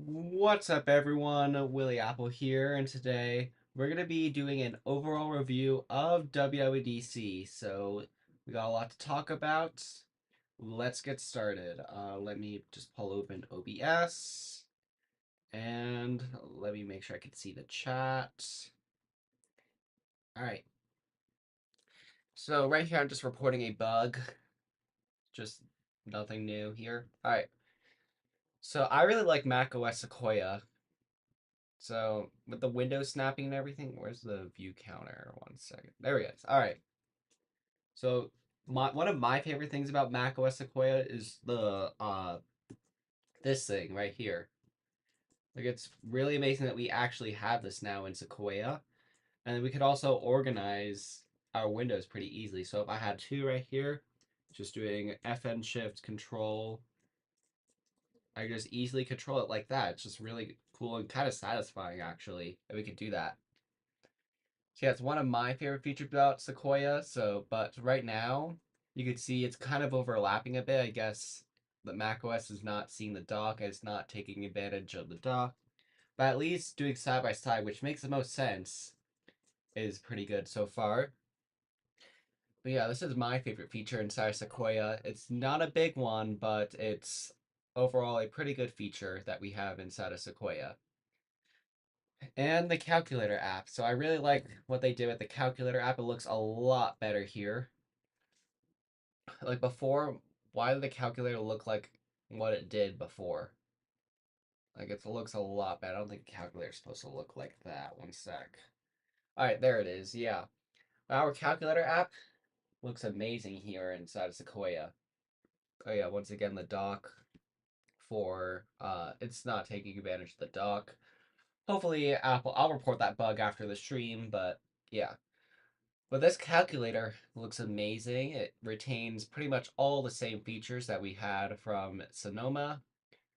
What's up, everyone? Willie Apple here, and today we're going to be doing an overall review of WWDC. So, we got a lot to talk about. Let's get started. Let me just pull open OBS, and let me make sure I can see the chat. All right. So, right here, I'm just reporting a bug. Just nothing new here. All right. So, I really like macOS Sequoia. So with the window snapping and everything, where's the view counter? 1 second. There we go. All right. So one of my favorite things about macOS Sequoia is the this thing right here. Like it's really amazing that we actually have this now in Sequoia, and we could also organize our windows pretty easily. So if I had two right here, just doing FN Shift Control, I could just easily control it like that. It's just really cool and kind of satisfying actually that we could do that. So yeah, it's one of my favorite features about Sequoia. So, but right now, you can see it's kind of overlapping a bit. I guess the macOS is not seeing the dock and it's not taking advantage of the dock. But at least doing side by side, which makes the most sense, is pretty good so far. But yeah, this is my favorite feature inside Sequoia. It's not a big one, but it's overall a pretty good feature that we have inside of Sequoia. And the calculator app. So I really like what they did with the calculator app. It looks a lot better here. Like before, why did the calculator look like what it did before? Like it looks a lot better. I don't think the calculator's supposed to look like that. 1 sec. Alright, there it is. Yeah. Our calculator app looks amazing here inside of Sequoia. Oh yeah, once again the dock for it's not taking advantage of the dock. Hopefully I'll report that bug after the stream, but yeah. But this calculator looks amazing. It retains pretty much all the same features that we had from Sonoma,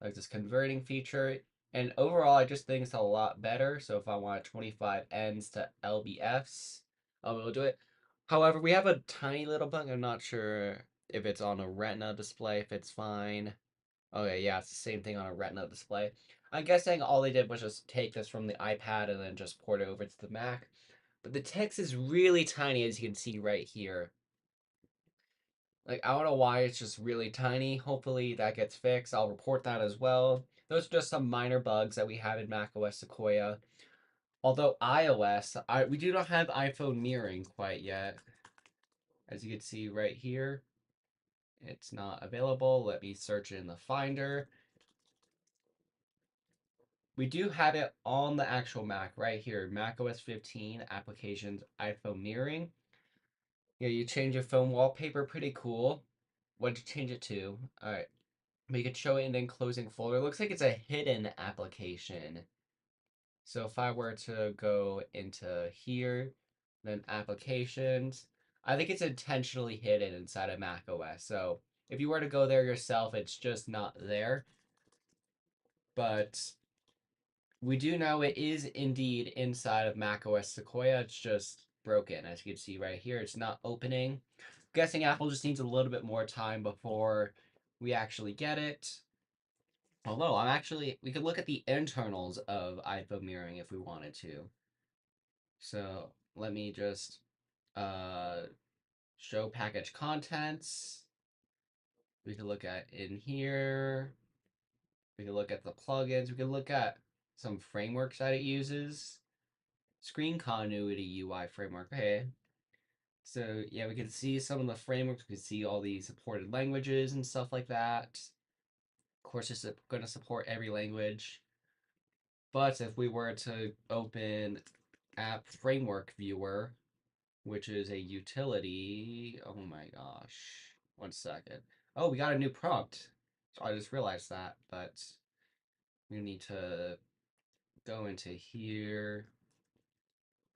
like this converting feature. And overall, I just think it's a lot better. So if I want 25 Ns to LBFs, we'll do it. However, we have a tiny little bug. I'm not sure if it's on a Retina display, if it's fine. Okay, yeah, it's the same thing on a Retina display. I'm guessing all they did was just take this from the iPad and then just port it over to the Mac. But the text is really tiny, as you can see right here. Like, I don't know why it's just really tiny. Hopefully that gets fixed. I'll report that as well. Those are just some minor bugs that we have in macOS Sequoia. Although iOS, we do not have iPhone mirroring quite yet. As you can see right here, it's not available. Let me search in the Finder. We do have it on the actual Mac right here. macOS 15 applications iPhone mirroring. Yeah, you change your phone wallpaper, pretty cool. What'd you change it to? Alright. We could show it in the enclosing folder. It looks like it's a hidden application. So if I were to go into here, then applications, I think it's intentionally hidden inside of macOS. So if you were to go there yourself, it's just not there. But we do know it is indeed inside of macOS Sequoia. It's just broken. As you can see right here, it's not opening. I'm guessing Apple just needs a little bit more time before we actually get it. Although we could look at the internals of iPhone mirroring if we wanted to. So let me just uh, show package contents. We can look at in here. We can look at the plugins. We can look at some frameworks that it uses. Screen continuity UI framework. Okay. So yeah, we can see some of the frameworks. We can see all the supported languages and stuff like that. Of course, it's going to support every language. But if we were to open App Framework Viewer, which is a utility, oh my gosh, 1 second. Oh, we got a new prompt. So I just realized that, but we need to go into here,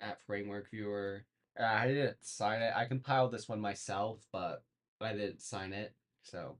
App Framework Viewer. I didn't sign it. I compiled this one myself, but I didn't sign it. So,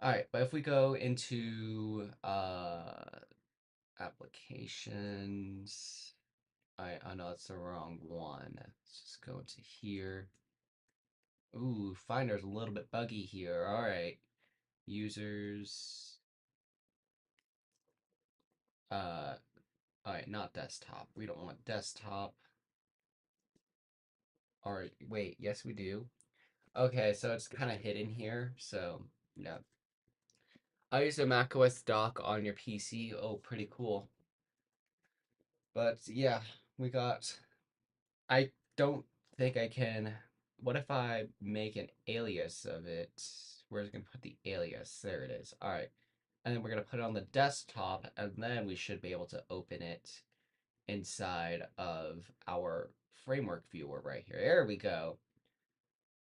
all right. But if we go into applications, I know it's the wrong one. Let's just go into here. Ooh, Finder's a little bit buggy here. All right. Users. Uh, all right, not desktop. We don't want desktop. Or wait, yes we do. Okay, so it's kind of hidden here. So yeah, I use a macOS dock on your PC. Oh, pretty cool. But yeah, we got. I don't think I can. What if I make an alias of it? Where's it gonna put the alias? There it is. All right, and then we're gonna put it on the desktop, and then we should be able to open it inside of our framework viewer right here. There we go.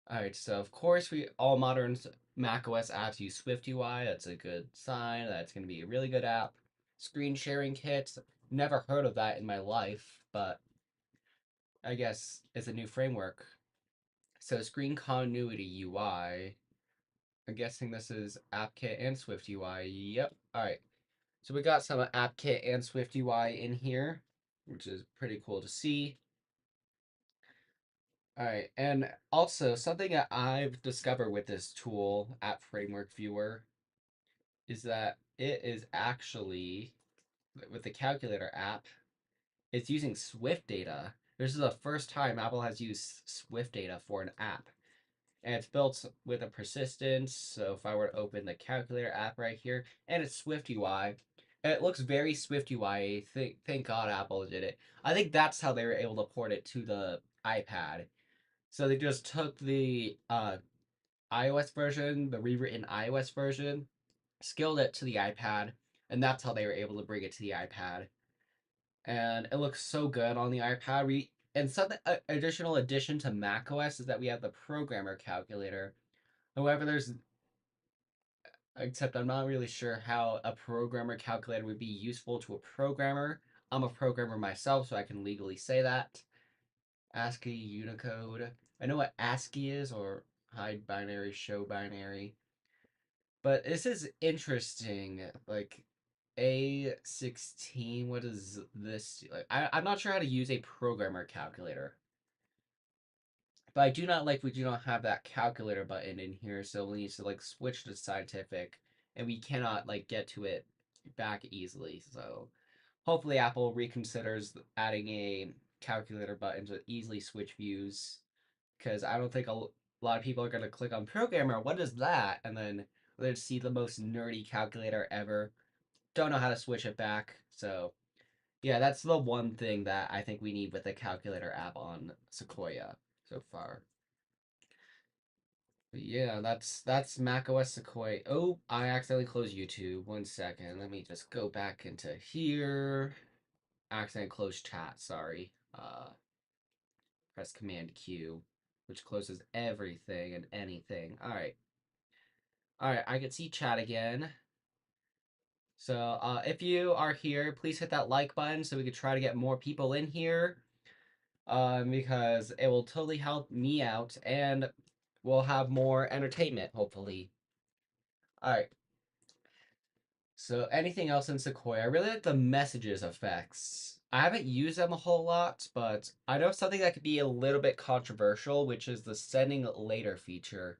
All right, so of course we all modern macOS apps use SwiftUI. That's a good sign. That's going to be a really good app. Screen sharing kits. Never heard of that in my life, but I guess it's a new framework. So screen continuity UI. I'm guessing this is AppKit and SwiftUI. Yep. All right. So we got some AppKit and SwiftUI in here, which is pretty cool to see. All right, and also something that I've discovered with this tool, App Framework Viewer, is that it is actually, with the calculator app, it's using Swift data. This is the first time Apple has used Swift data for an app. And it's built with a persistence. So if I were to open the calculator app right here, and it's Swift UI, and it looks very Swift UI. Thank God Apple did it. I think that's how they were able to port it to the iPad. So they just took the iOS version, the rewritten iOS version, scaled it to the iPad, and that's how they were able to bring it to the iPad. And it looks so good on the iPad. And something additional addition to macOS is that we have the programmer calculator. However, there's except I'm not really sure how a programmer calculator would be useful to a programmer. I'm a programmer myself, so I can legally say that. ASCII, Unicode. I know what ASCII is, or hide binary, show binary. But this is interesting. Like A16, what is this? Like I'm not sure how to use a programmer calculator. But I do not like we do not have that calculator button in here, so we need to like switch to scientific, and we cannot like get to it back easily. So hopefully Apple reconsiders adding a calculator button to easily switch views, because I don't think a lot of people are going to click on programmer. What is that? And then they'd see the most nerdy calculator ever. Don't know how to switch it back. So yeah, that's the one thing that I think we need with the calculator app on Sequoia so far. But yeah, that's macOS Sequoia. Oh, I accidentally closed YouTube. 1 second. Let me just go back into here. Accidentally closed chat. Sorry. Press Command Q, which closes everything and anything. All right. All right. I can see chat again. So if you are here, please hit that like button so we can try to get more people in here. Because it will totally help me out and we'll have more entertainment, hopefully. All right. So anything else in Sequoia? I really like the messages effects. I haven't used them a whole lot, but I know something that could be a little bit controversial, which is the sending later feature.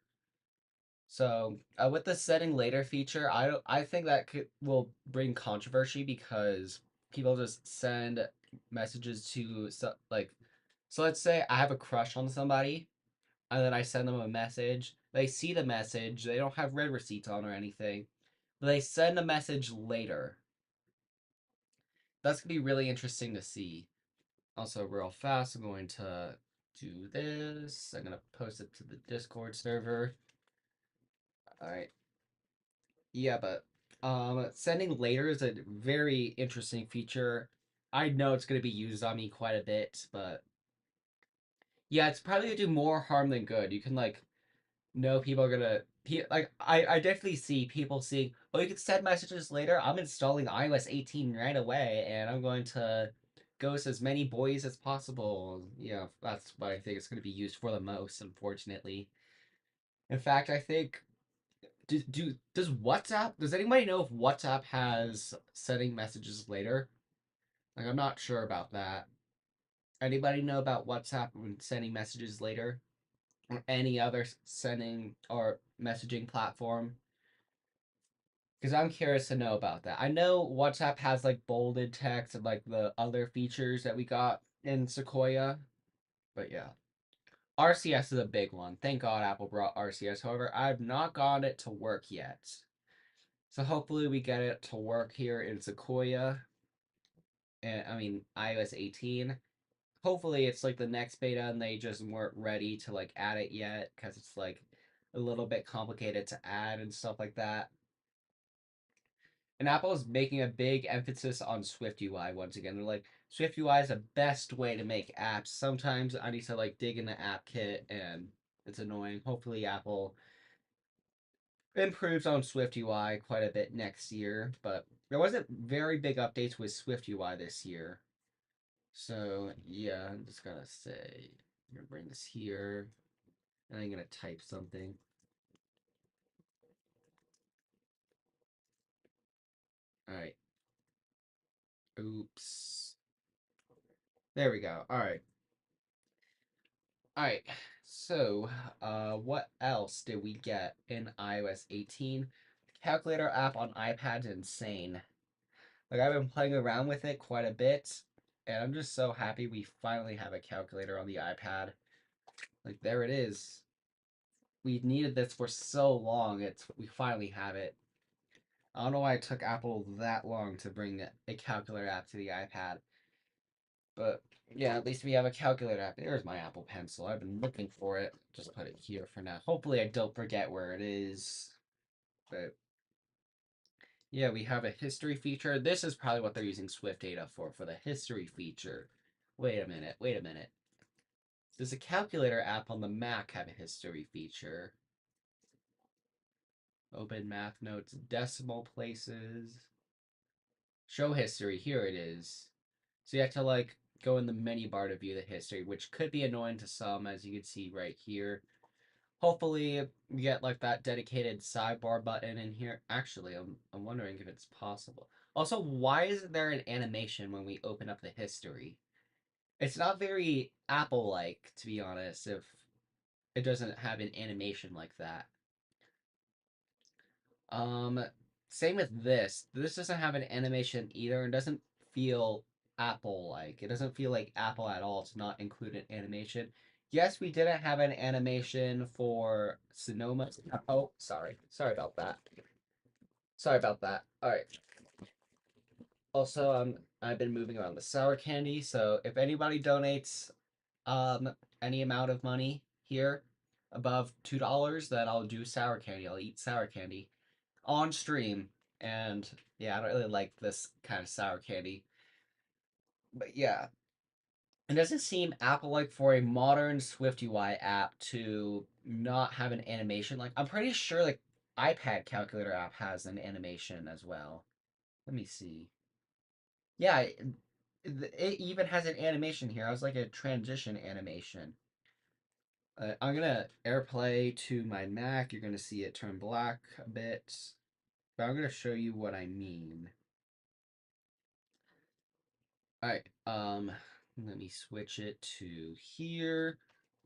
So with the setting later feature, I think that will bring controversy because people just send messages to so let's say I have a crush on somebody and then I send them a message. They see the message, they don't have read receipts on or anything, but they send a message later. That's gonna be really interesting to see. Also, real fast, I'm going to do this. I'm gonna post it to the Discord server. All right. Yeah, but sending later is a very interesting feature. I know it's gonna be used on me quite a bit, but yeah, it's probably gonna do more harm than good. You can like know people are gonna I definitely see people seeing, oh, you can send messages later. I'm installing iOS 18 right away, and I'm going to ghost as many boys as possible. Yeah, that's what I think it's gonna be used for the most, unfortunately. In fact, I think does WhatsApp, does anybody know if WhatsApp has sending messages later? Like I'm not sure about that. Anybody know about WhatsApp and sending messages later? Or any other sending or messaging platform? Because I'm curious to know about that. I know WhatsApp has like bolded text and like the other features that we got in Sequoia, but yeah. RCS is a big one. Thank God Apple brought RCS. However, I've not gotten it to work yet. So hopefully we get it to work here in Sequoia. And I mean iOS 18. Hopefully it's like the next beta and they just weren't ready to like add it yet because it's like a little bit complicated to add and stuff like that. And Apple is making a big emphasis on Swift UI once again. They're like, Swift UI is the best way to make apps. Sometimes I need to like dig in the app kit and it's annoying. Hopefully Apple improves on Swift UI quite a bit next year, but there wasn't very big updates with Swift UI this year. So yeah, I'm just gonna say, I'm gonna bring this here, and I'm gonna type something. All right. Oops. There we go. All right. All right. So, what else did we get in iOS 18? Calculator app on iPad's insane. Like I've been playing around with it quite a bit, and I'm just so happy we finally have a calculator on the iPad. Like there it is. We've needed this for so long. We finally have it. I don't know why it took Apple that long to bring a calculator app to the iPad. But yeah, at least we have a calculator app. There's my Apple Pencil. I've been looking for it. Just put it here for now. Hopefully I don't forget where it is. But yeah, we have a history feature. This is probably what they're using Swift data for the history feature. Wait a minute, wait a minute. Does a calculator app on the Mac have a history feature? Open math notes, decimal places. Show history, here it is. So you have to like go in the menu bar to view the history, which could be annoying to some, as you can see right here. Hopefully we get like that dedicated sidebar button in here. Actually, I'm wondering if it's possible. Also, why isn't there an animation when we open up the history? It's not very Apple-like, to be honest, if it doesn't have an animation like that. Um, Same with this. This doesn't have an animation either and doesn't feel Apple-like. It doesn't feel like Apple at all to not include an animation. Yes, we didn't have an animation for Sonoma. Oh, sorry. Sorry about that. Sorry about that. All right. Also, I've been moving around the sour candy, so if anybody donates any amount of money here above $2, then I'll do sour candy. I'll eat sour candy on stream. And yeah, I don't really like this kind of sour candy. But yeah, it doesn't seem Apple-like for a modern Swift UI app to not have an animation. Like I'm pretty sure like iPad calculator app has an animation as well. Let me see. Yeah, it even has an animation here. I was like a transition animation. I'm gonna AirPlay to my Mac. You're gonna see it turn black a bit, but I'm gonna show you what I mean. All right. Let me switch it to here.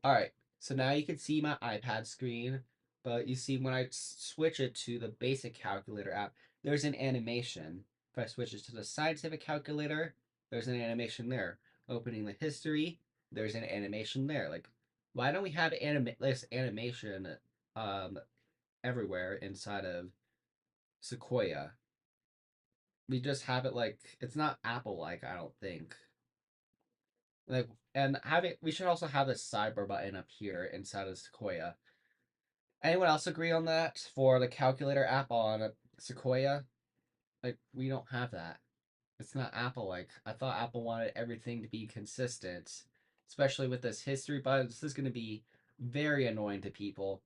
All right. So now you can see my iPad screen, but you see when I switch it to the basic calculator app, there's an animation. If I switch it to the scientific calculator, there's an animation there. Opening the history, there's an animation there. Like, why don't we have this animation um everywhere inside of Sequoia? We just have it like it's not Apple like, I don't think. Like, and having we should also have this sidebar button up here inside of Sequoia. Anyone else agree on that for the calculator app on Sequoia? Like, we don't have that. It's not Apple like. I thought Apple wanted everything to be consistent, especially with this history button. This is going to be very annoying to people.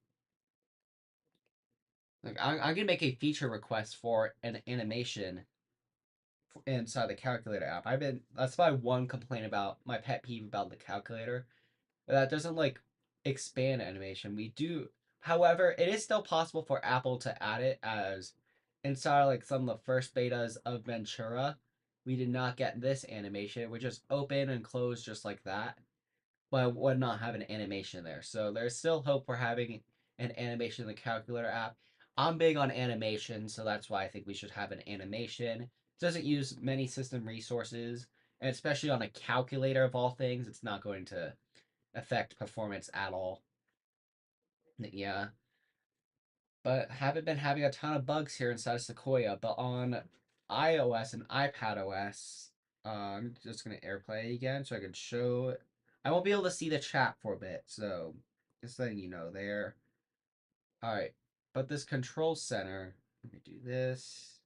Like, I'm going to make a feature request for an animation inside the calculator app. That's my one complaint about my pet peeve about the calculator. That doesn't like expand animation. We do, however, it is still possible for Apple to add it as inside like some of the first betas of Ventura. We did not get this animation. It would just open and close just like that, but it would not have an animation there. So there's still hope for having an animation in the calculator app. I'm big on animation, so that's why I think we should have an animation. It doesn't use many system resources, and especially on a calculator of all things, it's not going to affect performance at all. Yeah, but haven't been having a ton of bugs here inside of Sequoia. But on iOS and iPadOS, I'm just gonna AirPlay again so I can show. I won't be able to see the chat for a bit, so just letting you know there. All right, but this control center. Let me do this.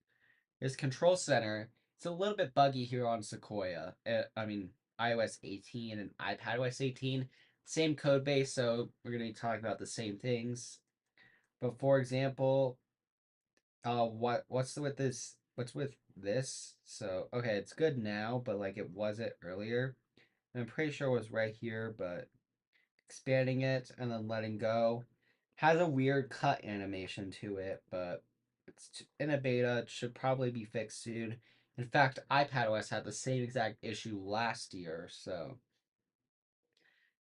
This control center. It's a little bit buggy here on Sequoia. I mean iOS 18 and iPadOS 18, same code base, so we're gonna be talking about the same things. But for example, what's with this? What's with this? So okay, it's good now, but like it wasn't earlier. I'm pretty sure it was right here, but expanding it and then letting go has a weird cut animation to it, but it's in a beta. It should probably be fixed soon. In fact, iPadOS had the same exact issue last year, so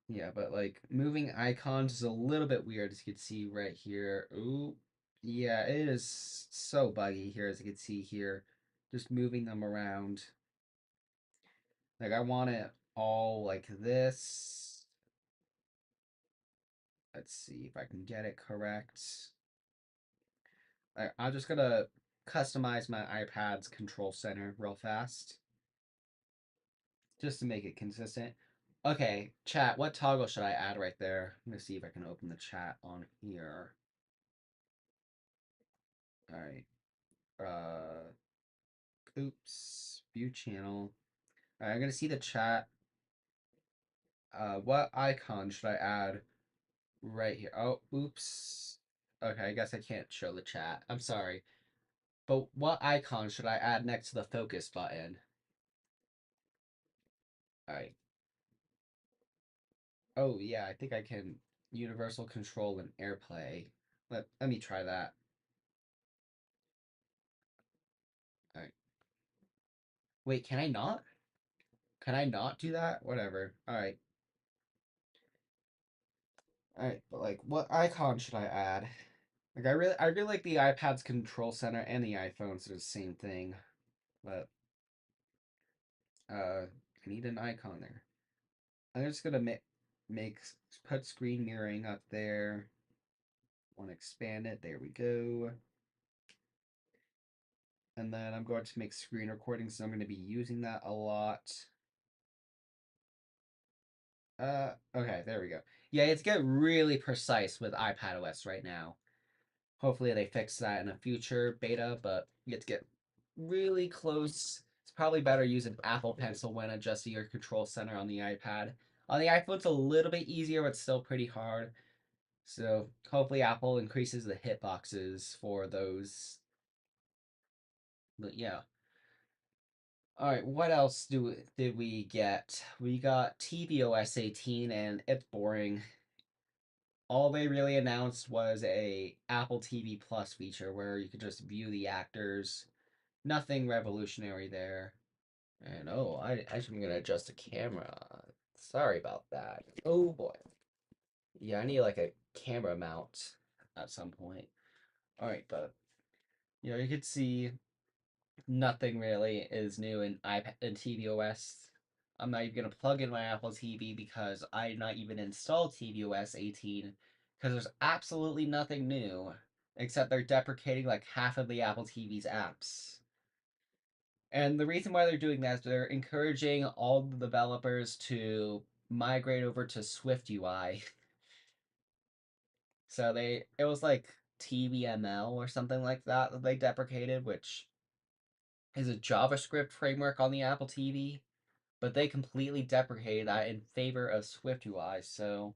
yeah, but like moving icons is a little bit weird, as you can see right here. Ooh, yeah, it is so buggy here, as you can see here. Just moving them around. Like I want it all like this. Let's see if I can get it correct. I'm just gonna customize my iPad's control center real fast, just to make it consistent. Okay, chat, what toggle should I add right there? I'm gonna see if I can open the chat on here. Alright. Oops. View channel. Alright, I'm gonna see the chat. What icon should I add right here? Oh, oops. Okay, I guess I can't show the chat. I'm sorry. But what icon should I add next to the focus button? Alright. Oh yeah, I think I can universal control and AirPlay. Let me try that. Alright. Wait, can I not? Can I not do that? Whatever. Alright. Alright, but like what icon should I add? Like I really like the iPad's control center and the iPhones are the same thing. But I need an icon there. I'm just gonna make put screen mirroring up there. Want to expand it. There we go. And then I'm going to make screen recordings, so I'm going to be using that a lot. Okay, there we go. Yeah, it's getting really precise with iPadOS right now. Hopefully they fix that in a future beta, but it's get really close. It's probably better using Apple Pencil when adjusting your control center on the iPad. On the iPhone, it's a little bit easier, but still pretty hard. So hopefully Apple increases the hitboxes for those. But yeah. All right, what else did we get? We got tvOS 18, and it's boring. All they really announced was a Apple TV Plus feature where you could just view the actors. Nothing revolutionary there. And oh, I actually am gonna adjust the camera. Sorry about that. Oh boy. Yeah, I need like a camera mount at some point. All right, but you could see nothing really is new in iPad and tvOS. I'm not even gonna plug in my Apple TV because I did not even install tvOS 18 because there's absolutely nothing new except they're deprecating like half of the Apple TV's apps. And the reason why they're doing that is they're encouraging all the developers to migrate over to Swift UI. So it was like TVML or something like that they deprecated, which is a JavaScript framework on the Apple TV, but they completely deprecated that in favor of Swift UI. So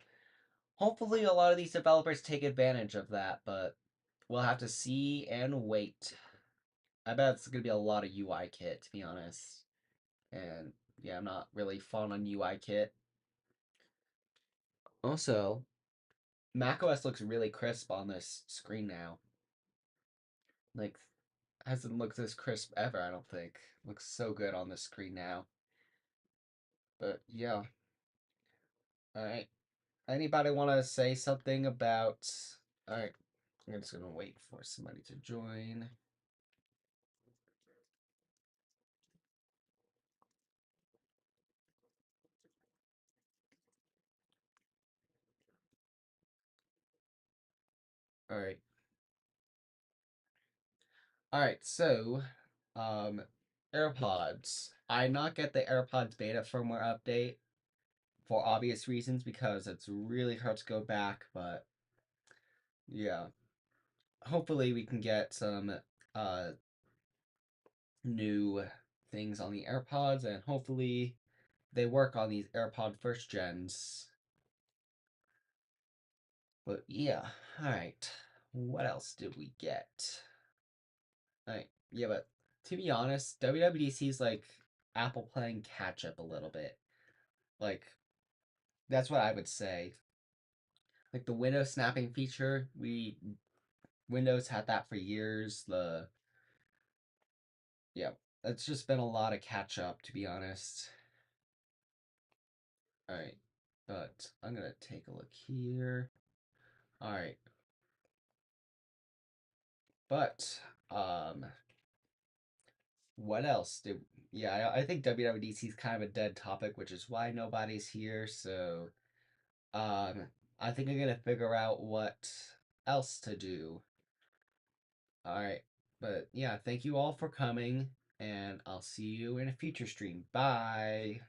hopefully a lot of these developers take advantage of that, but we'll have to see and wait. I bet it's gonna be a lot of UI kit, to be honest. And yeah, I'm not really fond on UI kit. Also, macOS looks really crisp on this screen now. Like, hasn't looked this crisp ever, I don't think. Looks so good on the screen now. But yeah. Alright. Anybody want to say something about. Alright. I'm just gonna wait for somebody to join. All right. All right. So, um, AirPods. I not get the AirPods beta firmware update for obvious reasons because it's really hard to go back. But yeah, hopefully we can get some uh new things on the AirPods, and hopefully they work on these AirPod first gens. But yeah, all right. What else did we get? All right, yeah, but to be honest, WWDC is like Apple playing catch up a little bit. Like that's what I would say. Like the window snapping feature, Windows had that for years. Yeah, it's just been a lot of catch up to be honest. All right, but I'm gonna take a look here. All right, but what else did? Yeah, I think WWDC is kind of a dead topic, which is why nobody's here. So, I think I'm gonna figure out what else to do. All right, but yeah, thank you all for coming, and I'll see you in a future stream. Bye.